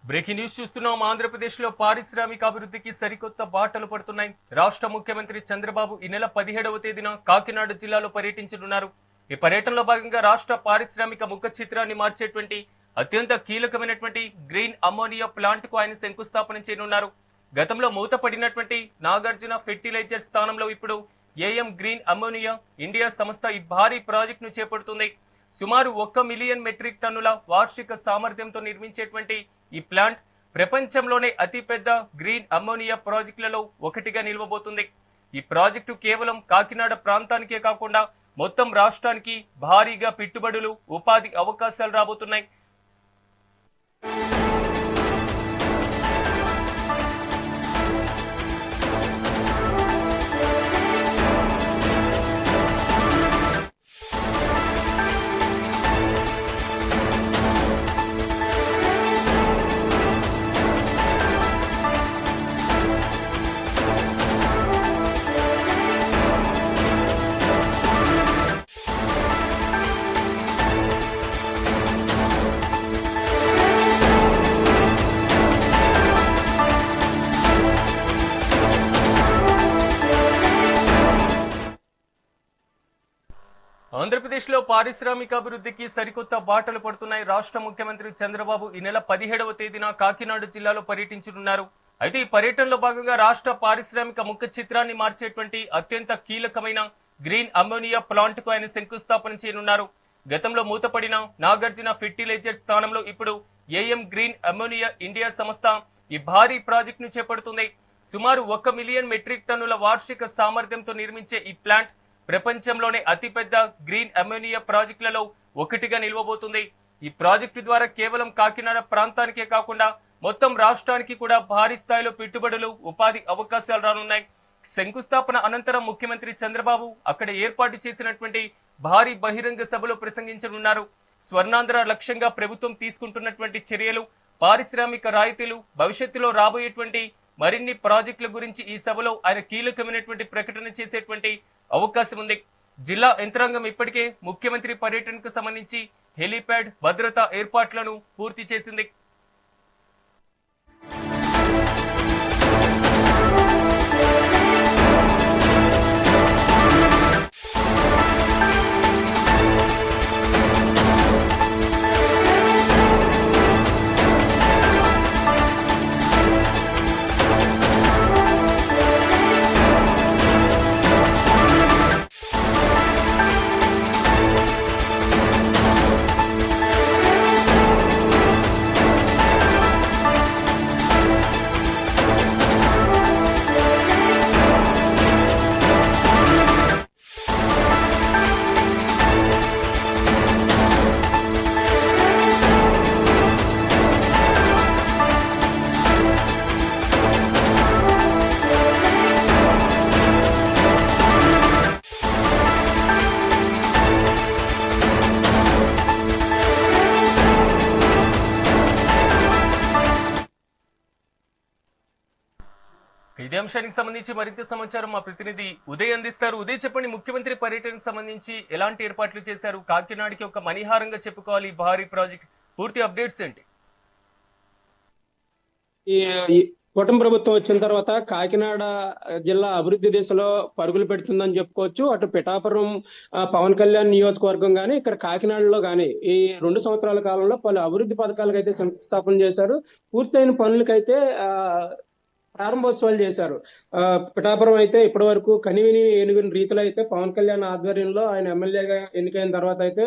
Breaking news చూస్తున్నాం. ఆంధ్రప్రదేశ్లో పారిశ్రామిక అభివృద్ధికి సరికొత్త బాటలు పడుతున్నాయి. రాష్ట్ర ముఖ్యమంత్రి చంద్రబాబు ఈ నెల 17వ తేదీన కాకినాడ జిల్లాలో పర్యటించనున్నారు. ఈ పర్యటనలో భాగంగా రాష్ట్ర పారిశ్రామిక ముఖ చిత్రాన్ని మార్చేటువంటి అత్యంత కీలకమైనటువంటి గ్రీన్ అమ్మోనియా ప్లాంట్ కు ఆయన శంకుస్థాపన చేయనున్నారు. గతంలో మూతపడినటువంటి నాగార్జున ఫెర్టిలైజర్ స్థానంలో ఇప్పుడు ఏఎం గ్రీన్ అమ్మోనియా ఇండియా సంస్థ ఈ భారీ ప్రాజెక్టును చేపడుతుంది. సుమారు 1 మిలియన్ మెట్రిక్ టన్నుల వార్షిక సామర్థ్యంతో నిర్మించేటువంటి ఈ ప్లాంట్ ప్రపంచంలోనే అతిపెద్ద గ్రీన్ అమ్మోనియా ప్రాజెక్టులలో ఒకటిగా నిలవబోతుంది. ఈ ప్రాజెక్టు కేవలం కాకినాడ ప్రాంతానికే కాకుండా మొత్తం రాష్ట్రానికి భారీగా పెట్టుబడులు, ఉపాధి అవకాశాలు రాబోతున్నాయి. ఆంధ్రప్రదేశ్లో పారిశ్రామిక అభివృద్ధికి సరికొత్త బాటలు పడుతున్నాయి. రాష్ట్ర ముఖ్యమంత్రి చంద్రబాబు ఈ నెల 17వ తేదీన కాకినాడ జిల్లాలో పర్యటించనున్నారు. అయితే ఈ పర్యటనలో భాగంగా రాష్ట్ర పారిశ్రామిక ముఖ చిత్రాన్ని మార్చేటువంటి అత్యంత కీలకమైన గ్రీన్ అమ్మోనియా ప్లాంట్ కు ఆయన శంకుస్థాపన చేయనున్నారు. గతంలో మూతపడిన నాగార్జున ఫెర్టిలైజర్ స్థానంలో ఇప్పుడు ఏఎం గ్రీన్ అమ్మోనియా ఇండియా సంస్థ ఈ భారీ ప్రాజెక్టును చేపడుతుంది. సుమారు 1 మిలియన్ మెట్రిక్ టన్నుల వార్షిక సామర్థ్యంతో నిర్మించే ఈ ప్లాంట్ ప్రపంచంలోనే అతిపెద్ద గ్రీన్ అమ్మోనియా ప్రాజెక్టులలో ఒకటిగా నిలవబోతుంది. ఈ ప్రాజెక్టు ద్వారా కేవలం కాకినాడ ప్రాంతానికే కాకుండా మొత్తం రాష్ట్రానికి కూడా భారీ స్థాయిలో పెట్టుబడులు, ఉపాధి అవకాశాలు రానున్నాయి. శంకుస్థాపన అనంతరం ముఖ్యమంత్రి చంద్రబాబు అక్కడ ఏర్పాటు చేసినటువంటి భారీ బహిరంగ సభలో ప్రసంగించనున్నారు. స్వర్ణాంధ్ర లక్ష్యంగా ప్రభుత్వం తీసుకుంటున్నటువంటి చర్యలు, పారిశ్రామిక రాయితీలు, భవిష్యత్తులో రాబోయేటువంటి మరిన్ని ప్రాజెక్టుల గురించి ఈ సభలో ఆయన కీలకమైనటువంటి ప్రకటన చేసేటువంటి అవకాశం ఉంది. జిల్లా యంత్రాంగం ఇప్పటికే ముఖ్యమంత్రి పర్యటనకు సంబంధించి హెలీప్యాడ్ భద్రతా ఏర్పాట్లను పూర్తి చేసింది. ఇదే అంశానికి సంబంధించి మరింత సమాచారం మా ప్రతినిధి ఉదయ్ అందిస్తారు. ఉదయ్, చెప్పండి, ముఖ్యమంత్రి పర్యటనకు సంబంధించి ఎలాంటి ఏర్పాట్లు చేశారు? కాకినాడకి ఒక మణిహారంగా చెప్పుకోవాలి ఈ భారీ ప్రాజెక్ట్, పూర్తి అప్డేట్స్ ఏంటి? ఈ కూటమి ప్రభుత్వం వచ్చిన తర్వాత కాకినాడ జిల్లా అభివృద్ధి దిశలో పరుగులు పెడుతుందని చెప్పుకోవచ్చు. అటు పిఠాపురం పవన్ కళ్యాణ్ నియోజకవర్గం కానీ, ఇక్కడ కాకినాడలో కానీ ఈ 2 సంవత్సరాల కాలంలో పలు అభివృద్ధి పథకాలకు అయితే శంకుస్థాపన చేశారు. పూర్తయిన పనులకైతే ప్రారంభోత్సవాలు చేశారు. పిఠాపురం అయితే ఇప్పటి వరకు కనివిని ఎనుగుని రీతిలో అయితే పవన్ కళ్యాణ్ ఆధ్వర్యంలో ఆయన ఎమ్మెల్యేగా ఎన్నికైన తర్వాత అయితే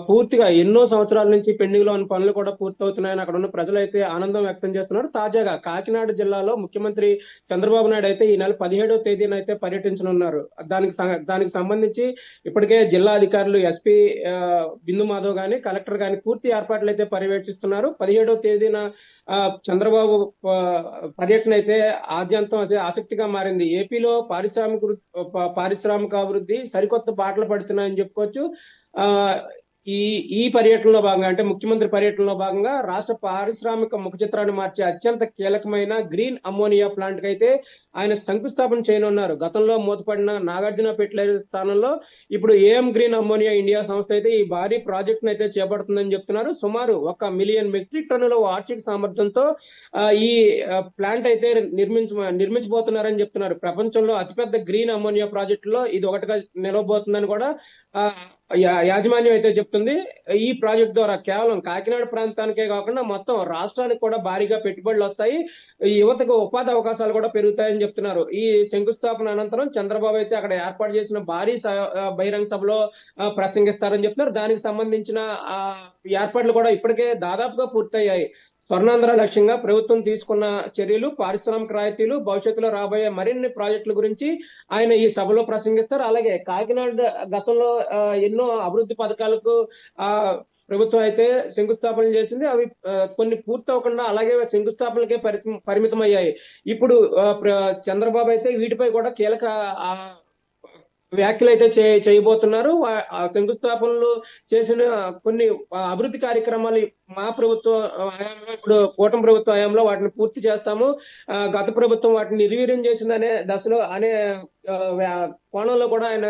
పూర్తిగా ఎన్నో సంవత్సరాల నుంచి పెండింగ్ లో ఉన్న పనులు కూడా పూర్తవుతున్నాయని అక్కడ ఉన్న ప్రజలైతే ఆనందం వ్యక్తం చేస్తున్నారు. తాజాగా కాకినాడ జిల్లాలో ముఖ్యమంత్రి చంద్రబాబు నాయుడు అయితే ఈ నెల 17వ తేదీన అయితే పర్యటించనున్నారు. దానికి సంబంధించి ఇప్పటికే జిల్లా అధికారులు ఎస్పీ బిందు మాధవ్ గాని, కలెక్టర్ గాని పూర్తి ఏర్పాట్లు అయితే పర్యవేక్షిస్తున్నారు. 17వ తేదీన చంద్రబాబు పర్యటన అయితే ఆద్యంతం అయితే ఆసక్తిగా మారింది. ఏపీలో పారిశ్రామిక అభివృద్ధి సరికొత్త బాటలు పడుతున్నాయని చెప్పుకోవచ్చు. ఈ ఈ పర్యటనలో భాగంగా అంటే ముఖ్యమంత్రి పర్యటనలో భాగంగా రాష్ట్ర పారిశ్రామిక ముఖ చిత్రాన్ని మార్చే అత్యంత కీలకమైన గ్రీన్ అమ్మోనియా ప్లాంట్ కి అయితే ఆయన శంకుస్థాపన చేయనున్నారు. గతంలో మూతపడిన నాగార్జున ఫెర్టిలైజర్ స్థానంలో ఇప్పుడు ఏఎం గ్రీన్ అమ్మోనియా ఇండియా సంస్థ అయితే ఈ భారీ ప్రాజెక్ట్ అయితే చేపడుతుందని చెప్తున్నారు. సుమారు 1,000,000 మెట్రిక్ టన్నుల వార్షిక సామర్థ్యంతో ఈ ప్లాంట్ అయితే నిర్మించబోతున్నారని చెప్తున్నారు. ప్రపంచంలో అతిపెద్ద గ్రీన్ అమ్మోనియా ప్రాజెక్టులో ఇది ఒకటిగా నిలవబోతుందని కూడా ఆ, యాజమాన్యం అయితే చెప్తుంది. ఈ ప్రాజెక్ట్ ద్వారా కేవలం కాకినాడ ప్రాంతానికే కాకుండా మొత్తం రాష్ట్రానికి కూడా భారీగా పెట్టుబడులు వస్తాయి. ఈ యువతకు ఉపాధి అవకాశాలు కూడా పెరుగుతాయని చెప్తున్నారు. ఈ శంకుస్థాపన అనంతరం చంద్రబాబు అయితే అక్కడ ఏర్పాటు చేసిన భారీ బహిరంగ సభలో ప్రసంగిస్తారని చెప్తున్నారు. దానికి సంబంధించిన ఏర్పాట్లు కూడా ఇప్పటికే దాదాపుగా పూర్తయ్యాయి. స్వర్ణాంధ్ర లక్ష్యంగా ప్రభుత్వం తీసుకున్న చర్యలు, పారిశ్రామిక రాయితీలు, భవిష్యత్తులో రాబోయే మరిన్ని ప్రాజెక్టుల గురించి ఆయన ఈ సభలో ప్రసంగిస్తారు. అలాగే కాకినాడ గతంలో ఎన్నో అభివృద్ధి పథకాలకు ఆ ప్రభుత్వం అయితే శంకుస్థాపన చేసింది. అవి కొన్ని పూర్తి అవ్వకుండా అలాగే శంకుస్థాపనలకే పరిమితం అయ్యాయి. ఇప్పుడు చంద్రబాబు అయితే వీటిపై కూడా కీలక వ్యాఖ్యలు అయితే చేయబోతున్నారు. ఆ శంకుస్థాపనలు చేసిన కొన్ని అభివృద్ధి కార్యక్రమాలు మా ప్రభుత్వం హయాంలో, ఇప్పుడు కూటమి ప్రభుత్వ హయాంలో వాటిని పూర్తి చేస్తాము, గత ప్రభుత్వం వాటిని నిర్వీర్యం చేసిందనే దశలో అనే కోణంలో కూడా ఆయన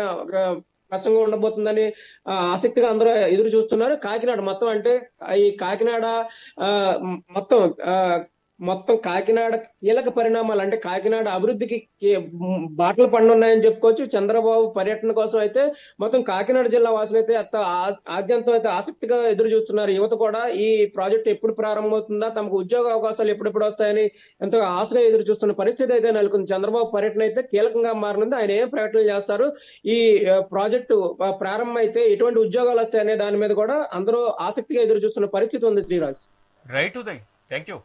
ప్రసంగం ఉండబోతుందని ఆసక్తిగా అందరూ ఎదురు చూస్తున్నారు. కాకినాడ మొత్తం అంటే ఈ కాకినాడ మొత్తం కాకినాడ కీలక పరిణామాలు అంటే కాకినాడ అభివృద్ధికి బాటలు పడనున్నాయని చెప్పుకోవచ్చు. చంద్రబాబు పర్యటన కోసం అయితే మొత్తం కాకినాడ జిల్లా వాసులు అయితే ఆద్యంతం అయితే ఆసక్తిగా ఎదురు చూస్తున్నారు. యువత కూడా ఈ ప్రాజెక్ట్ ఎప్పుడు ప్రారంభమవుతుందా, తమకు ఉద్యోగ అవకాశాలు ఎప్పుడెప్పుడు వస్తాయని ఎంతో ఆశగా ఎదురు చూస్తున్న పరిస్థితి అయితే నెలకొంది. చంద్రబాబు పర్యటన అయితే కీలకంగా మారనుంది. ఆయన ఏం ప్రకటనలు చేస్తారు, ఈ ప్రాజెక్టు ప్రారంభం అయితే ఎటువంటి ఉద్యోగాలు వస్తాయనే దాని మీద కూడా అందరూ ఆసక్తిగా ఎదురు చూస్తున్న పరిస్థితి ఉంది. Sreeraj. Right Uday, thank you.